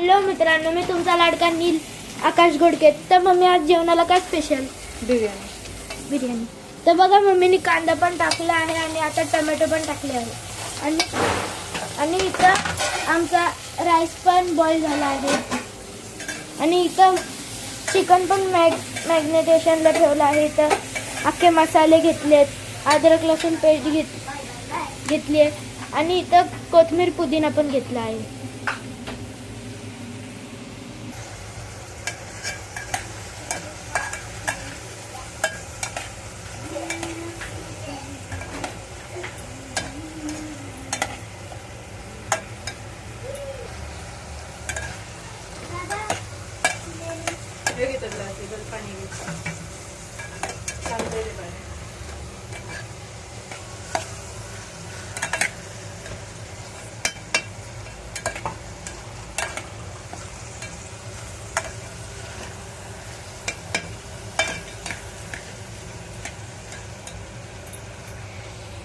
Hello मित्रांनो, मी तुमचा लाडका नील आकाश घोडके. तर मम्मी आज जेवणाला काय स्पेशल? बिर्याणी. तर बघा मम्मीने कांदा पण टाकला आहे आणि आता टोमॅटो पण टाकले आहे आणि इथं आमचा राईस पण बॉईल झाला आहे आणि इथं चिकन पण मॅग्नेटेशनला ठेवलं आहे. इथं अख्खे मसाले घेतलेत, अद्रक लसूण पेस्ट घेतली आहे आणि इथं कोथिंबीर पुदिना पण घेतला आहे.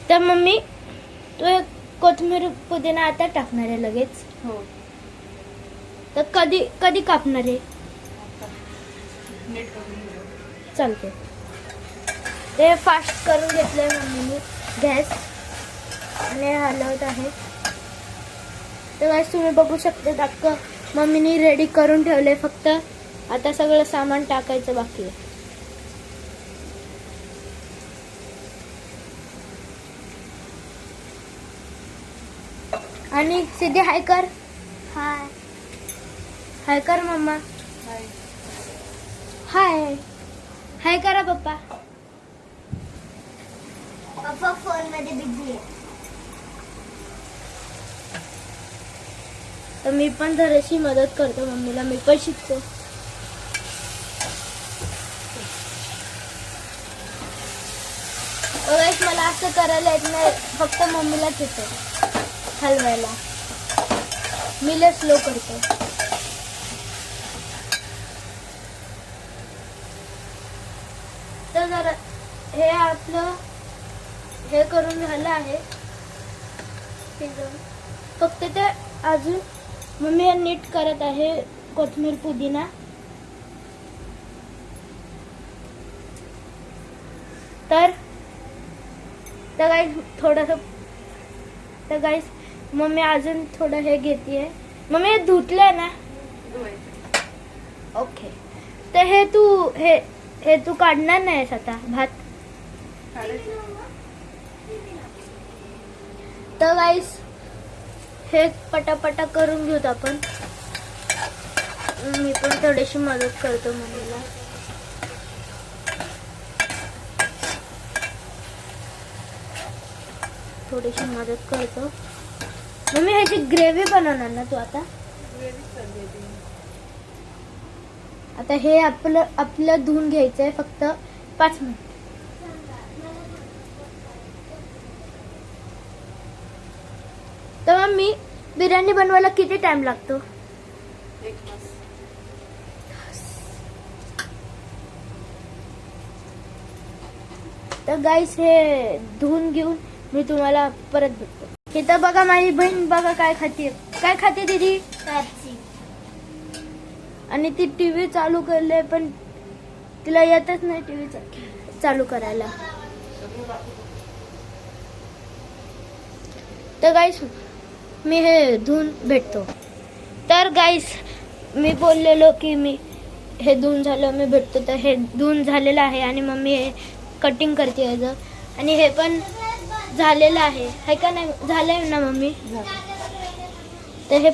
तर मम्मी तू कोथिंबीर पुदिना आता टाकणार आहे लगेच? हो. तर कधी कापणार आहे? चालते. ते फास्ट करून घेतलंय मम्मीने गॅस आणि हलवत आहे. तर गाइस तुम्ही बघू शकता अख्खं मम्मीने रेडी करून ठेवलंय, फक्त आता सगळं सामान टाकायचं बाकी आहे. आणि सिद्धी हाय कर. हाय हाय कर मम्मा. हाय हाय करा पप्पा. पप्पा फोन मध्ये बिझी आहे. तर मी पण जराशी मदत करतो मम्मीला, मी पण शिकतो. गाइस मला असं करायला येत नाही, फक्त मम्मीलाच येतं हलवायला. मी लय स्लो करतो. तर जरा हे आपलं हे करून झालं आहे. फक्त ते अजून मम्मी नीट करत आहे कोथिंबीर पुदिना. तर गाइस थोडंसं, तर गाइस मम्मी अजून थोडं हे घेतीये. मम्मी हे धुतलंय ना? ओके. तर हे तू काढणार नाहीस आता भात? तर गाइस हे पटापटा करून घेऊत आपण. मी पण थोडीशी मदत करतो मम्मीला. थोडीशी मदत करतो. मम्मी ह्याची ग्रेव्ही बनवणार ना तू आता? आता हे आपलं धुवून घ्यायचंय फक्त 5 मिनिट. तर मम्मी बिर्याणी बनवायला किती टाइम लागतो? 1 तास. तर गाइस हे धुवून घेऊन मी तुम्हाला परत भेटतो. इथं बघा माझी बहीण बघा काय खाते दीदी? पेप्सी. आणि ती टीव्ही चालू करले पण तिला येतच नाही टीव्ही चालू करायला. तर गाइस मी हे धुवून भेटतो. तर गाइस मी बोललेलो की मी हे धुवून झालं मी भेटतो. तर हे धुवून झालेलं आहे आणि मम्मी हे कटिंग करते याचं. आणि हे पण झालेलं आहे का नाही? झालंय ना मम्मी? तर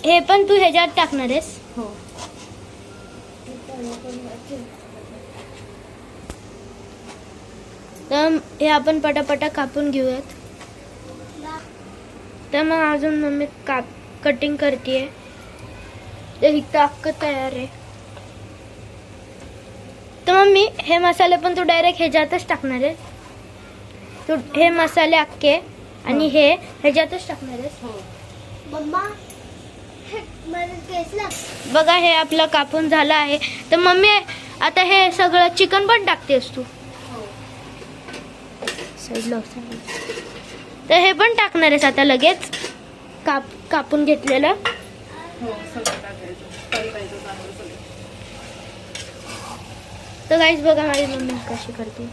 हे पण तू ह्याच्यात टाकणार आहेस? हो. तर हे आपण पटापटा कापून घेऊयात. तर मग अजून मम्मी कटिंग करते. तर इथं अख्खं तयार आहे. तर मम्मी हे मसाले पण तू डायरेक्ट ह्याच्यातच टाकणार आहेस? तू हे मसाले अख्खे आणि हे ह्याच्यातच टाकणार आहेस? हो. मम्मा मला केसला. बघा हे आपलं कापून झालं आहे. तर मम्मी आता हे सगळं चिकन पण टाकतेस तू? साईडला. तर हे पण टाकणार आहेस आता लगेच कापून घेतलेलं? हो सगळं टाकायचं, परतायचं चांगलं सगळं. तर गाईस बघा माझी मम्मी कशी करते.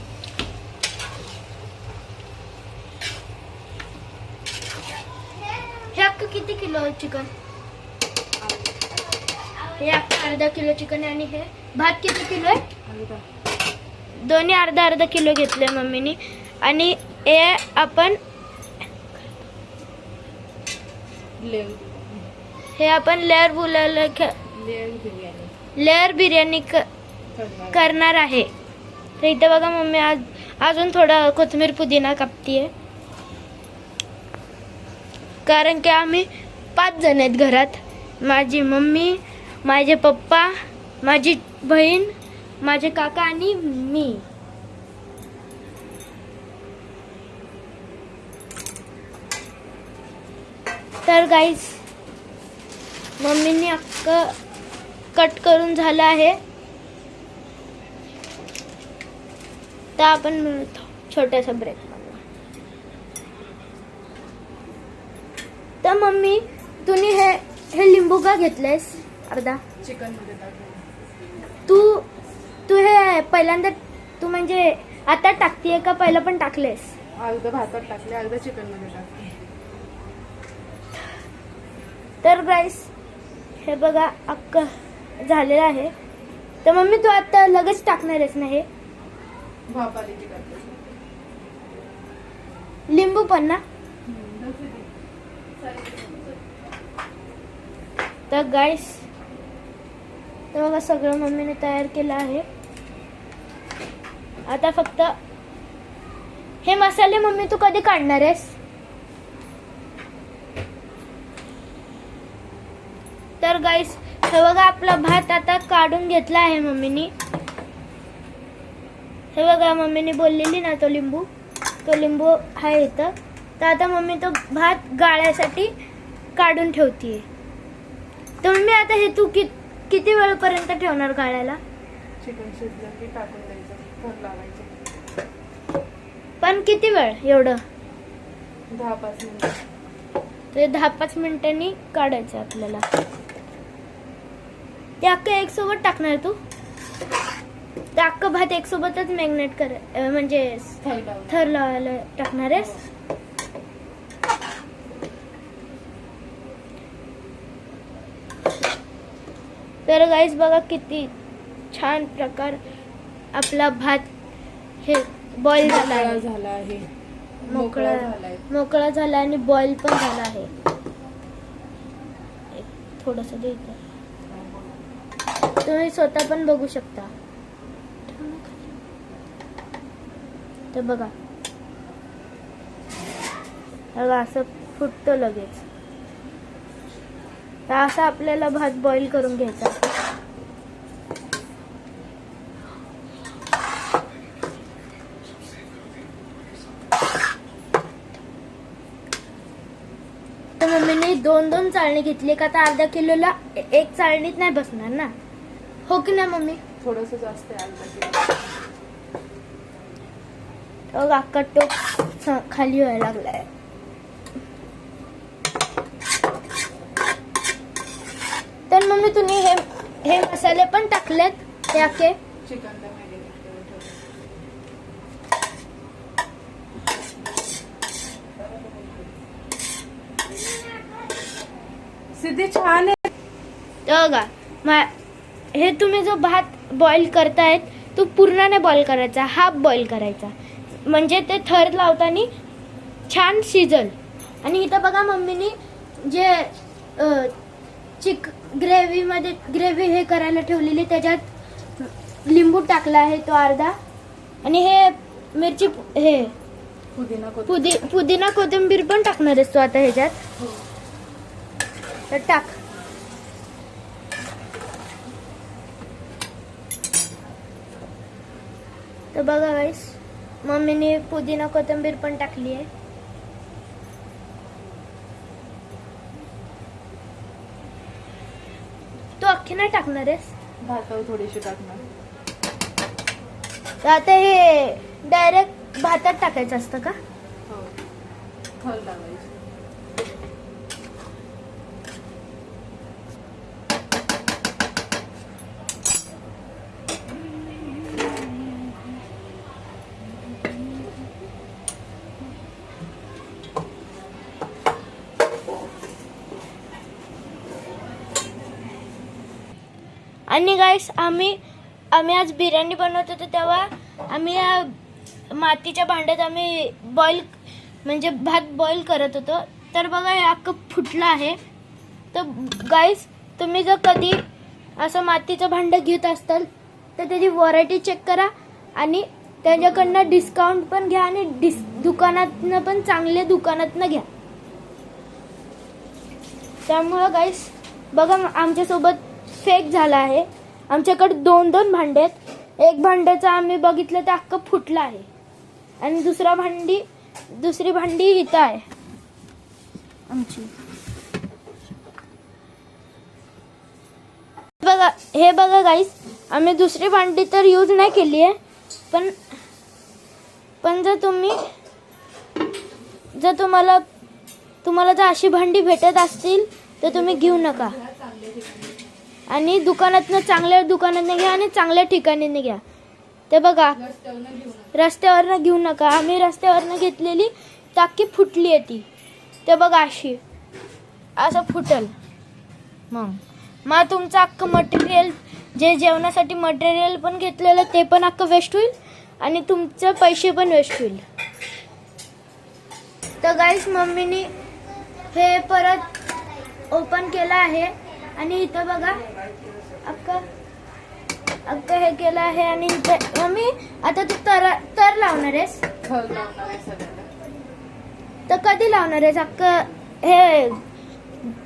हे अख्खं किती किलो चिकन? हे अख्खं अर्धा किलो चिकन आहे. आणि हे भात किती किलो आहे? अर्धा. दोन्ही अर्धा अर्धा किलो घेतले मम्मीनी. आणि हे आपण हे आपण लेअर बिर्याणी करणार आहे. तर इथे बघा मम्मी आज अजून थोडं कोथिंबीर पुदिना कापतीये, कारण की आम्ही 5 जण आहेत घरात. माझी मम्मी, माझे पप्पा, माझी बहीण, माझे काका आणि मी. तर गाईस मम्मीनी अख्खं कट करून झालं आहे. तर आपण मिळतो छोट्यासा ब्रेक. तर मम्मी तुम्ही हे लिंबू का घेतलेस अर्धा? चिकन मध्ये टाकायचं. तू हे पहिल्यांदा तू म्हणजे आता टाकतीये का पहिला पण टाकलेस? अर्धा भातात टाकले, अर्धा चिकन मध्ये टाकले. तर गाईस हे बघा अख्खं झालेलं आहे. तर मम्मी तू आता लगेच टाकणार आहेस ना हे भाप आली की टाकायचं. लिंबू पण ना? तर गाईस तर बघा सगळं मम्मीने तयार केलं आहे. आता फक्त हे मसाले मम्मी तू कधी काढणार आहेस? तर गाईस हे बघा आपला भात आता काढून घेतला आहे मम्मीनी. हे बघा मम्मीने बोललेली ना तो लिंबू आहे इथं. तर आता मम्मी तो भात गाळ्यासाठी काढून ठेवतीये. तर मम्मी आता हे तू किती वेळपर्यंत ठेवणार गाळ्याला? चिकन शिजलं की टाकून द्यायचं, थर लावायचं. पण किती वेळ? एवढं 10-5 मिनिटं. ते 10-5 मिनिटांनी काढायचं आपल्याला. ते अख्खं एक सोबत टाकणार तू? ते अख्खं भात एक सोबतच मॅग्नेट म्हणजे थर लावायला टाकणार आहेस? तर गाईस बघा किती छान प्रकार आपला भात हे बॉईल झाला आहे. मोकळा झाला आणि बॉईल पण झाला आहे. थोडस द्यायचं, तुम्ही स्वतः पण बघू शकता. तर बघा असं फुटतं लगेच. तर असं आपल्याला भात बॉईल करून घ्यायचा. तर मम्मीने 2-2 चाळणी घेतली का? तर अर्धा किलोला एक चाळणीत नाही बसणार ना, हो की नाही मम्मी? थोडस जास्त आहे, अर्धा किलो. अख्खा टोप खाली व्हायला लागलाय. तर मम्मी तुम्ही हे मसाले पण टाकलेत हे अख्खे? चिकनला मॅरिनेट करून ठेवलं. सिद्धी छान आहे. तर बघा हे तुम्ही जो भात बॉईल करतायत तो पूर्ण नाही बॉईल करायचा, हाफ बॉईल करायचा, म्हणजे ते थर लावताना छान शिजल. आणि इथं बघा मम्मीनी जे ग्रेव्ही हे करायला ठेवलेली त्याच्यात लिंबू टाकला आहे तो अर्धा. आणि हे मिरची हे पुदिना कोथिंबीर पण टाकणार आहेस तू आता ह्याच्यात? तर टाक. तर बघा गाईस मम्मीने पुदिना कोथिंबीर पण टाकली आहे. तू अख्खी नाही टाकणार आहेस? भातावर थोडीशी टाकणार. तर आता हे डायरेक्ट भातात टाकायचं असतं का? हो, थर लावायची. आणि गाईस आम्ही आज बिर्याणी बनवत होतो तेव्हा आम्ही या मातीच्या भांड्यात आम्ही म्हणजे भात बॉईल करत होतो. तर बघा हे अख्खं फुटलं आहे. तर गाईस तुम्ही जर कधी असं मातीचं भांडं घेत असाल तर त्याची व्हरायटी चेक करा आणि त्यांच्याकडनं डिस्काउंट पण घ्या आणि दुकानातनं पण चांगले दुकानातनं घ्या. त्यामुळं गाईस बघा आमच्यासोबत फेक झाला आहे. आमच्याकडे 2 भांडे आहेत. एक भांड्याचं आम्ही बघितलं तर अख्खं फुटलं आहे आणि दुसरी भांडी इथं आहे आमची. बघा गाईस आम्ही दुसरी भांडी तर यूज नाही केली आहे. पण जर तुम्हाला जर अशी भांडी भेटत असतील तर तुम्ही घेऊ नका आणि चांगल्या दुकानातनं घ्या आणि चांगल्या ठिकाणी घ्या. ते बघा रस्त्यावरनं घेऊ नका. आम्ही रस्त्यावरनं घेतलेली टाकी फुटली आहे ती. ते बघा असं फुटल. मग तुमचं अख्खं मटेरियल जे जेवणासाठी मटेरियल पण घेतलेलं ते पण अख्खं वेस्ट होईल आणि तुमचे पैसे पण वेस्ट होईल. तर गाईस मम्मीनी हे परत ओपन केलं आहे आणि इथं बघा अक्का हे केलं आहे आणि इथं मम्मी आता तू तर लावणार आहेस. थर लावणार आहे सगळ्याला. तर कधी लावणार आहेस अक्का?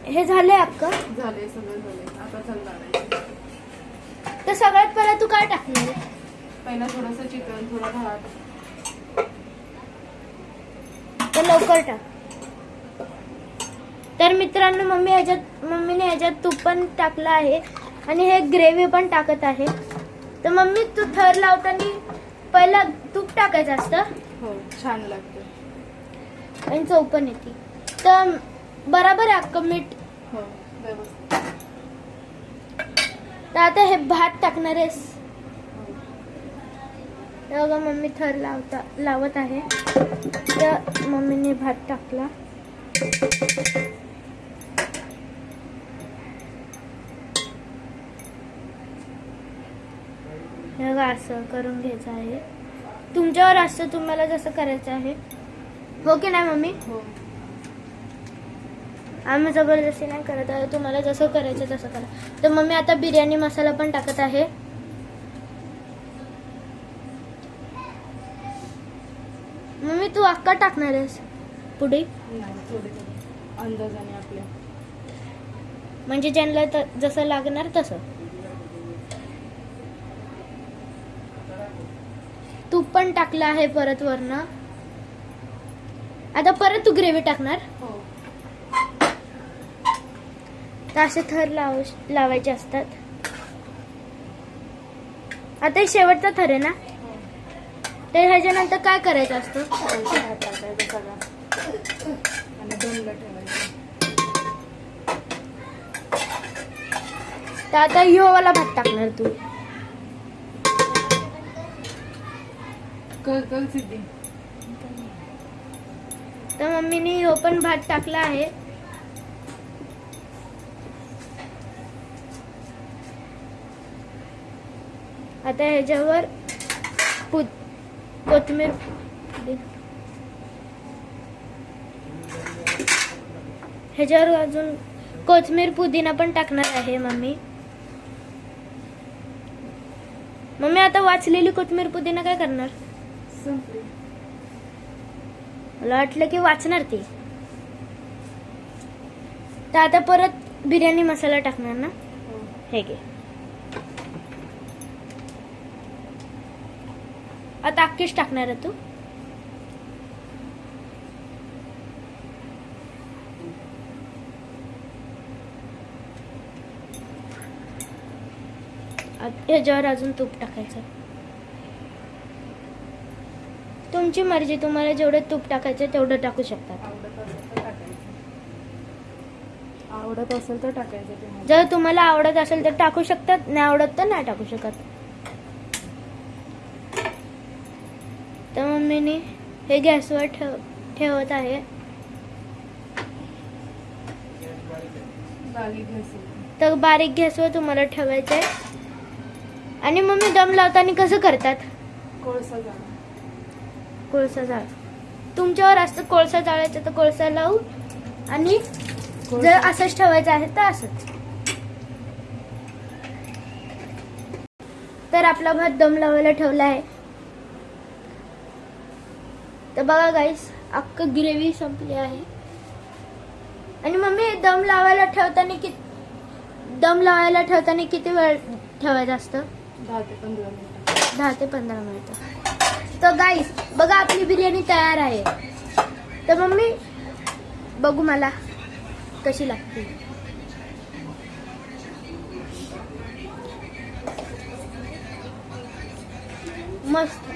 हे झाले अक्का? झाले सगळं झाले. आता थर लावायचं. तर सगळ्यात पहिला तू काय टाकणार? पहिला थोडंसं चिकन, थोडा भात. तर लवकर टाक. तर मित्रांनो मम्मीने ह्याच्यात तूप पण टाकलं आहे आणि हे ग्रेव्ही पण टाकत आहे. तर मम्मी तू थर लावताना पहिला तूप टाकायचं असतं. हो छान लागतं आणि चव पण येते. तर बरोबर आहे अक्का मीठ. हो व्यवस्थित. तर आता हे भात टाकणार आहेस. बघा मम्मी थर लावत आहे. तर मम्मीने भात टाकला. बघा असं करून घ्यायचं आहे. तुमच्यावर असं तुम्हाला जसं करायचं आहे. हो की नाही मम्मी? हो. आम्ही जबरदस्ती नाही करत आहे. तुम्हाला जसं करायचं तसं करा. तर मम्मी आता बिर्याणी मसाला पण टाकत आहे. मम्मी तू अक्का टाकणार आहेस पुढे? नाही थोडे अंदाजाने आपल्या. म्हणजे ज्यांना जसं लागणार तसं. तूप पण टाकलं आहे परत वरनं. आता परत तू ग्रेव्ही टाकणार. हो. तर असे थर लावायचे असतात. आता हे शेवटचा थर आहे ना? हो. तर ह्याच्यानंतर काय करायचं असतं? भात टाकायचा सगळा आणि दमला ठेवायचं. तर आता ह्यो वाला भात टाकणार तू. कल सिद्धी. तर मम्मीने ह्यो पण भात टाकला आहे. आता ह्याच्यावर कोथिंबीर ह्याच्यावर अजून कोथिंबीर पुदिना पण टाकणार आहे मम्मी. आता वाचलेली कोथिंबीर पुदिना काय करणार? संपली. मला वाटलं की वाचणार ती. तर आता परत बिर्याणी मसाला टाकणार ना? हो. हे घे. आता अख्खीच टाकणार आहे तू? ह्याच्यावर अजून तूप टाकायचं. तुमची मर्जी. तुम्हाला जेवढं तूप टाकायचं तेवढं टाकू शकतात. आवडत असेल तर टाकायचं. जर तुम्हाला आवडत असेल तर टाकू शकतात. नाही आवडत तर नाही टाकू शकत. तर मम्मीने हे गॅसवर ठेवत आहे. बारीक गॅस. तर बारीक गॅसवर तुम्हाला ठेवायचं आहे. आणि मम्मी दम लावताना कसं करतात? कोळसा जाळ. कोळसा जाळ. तुमच्यावर असतं कोळसा जाळायचं तर कोळसा लावू, आणि जर असंच ठेवायचं आहे तर असंच. तर आपला भात दम लावायला ठेवला आहे. तर बघा गाईस, अख्खं ग्रेव्ही संपली आहे. आणि मम्मी दम लावायला ठेवताना किती वेळ ठेवायचं असतं? 10 ते 15 मिनिटं. 10 ते 15 मिनिटं. तर गाईस बघा, आपली बिर्याणी तयार आहे. तर मम्मी बघू मला कशी लागते. मस्त.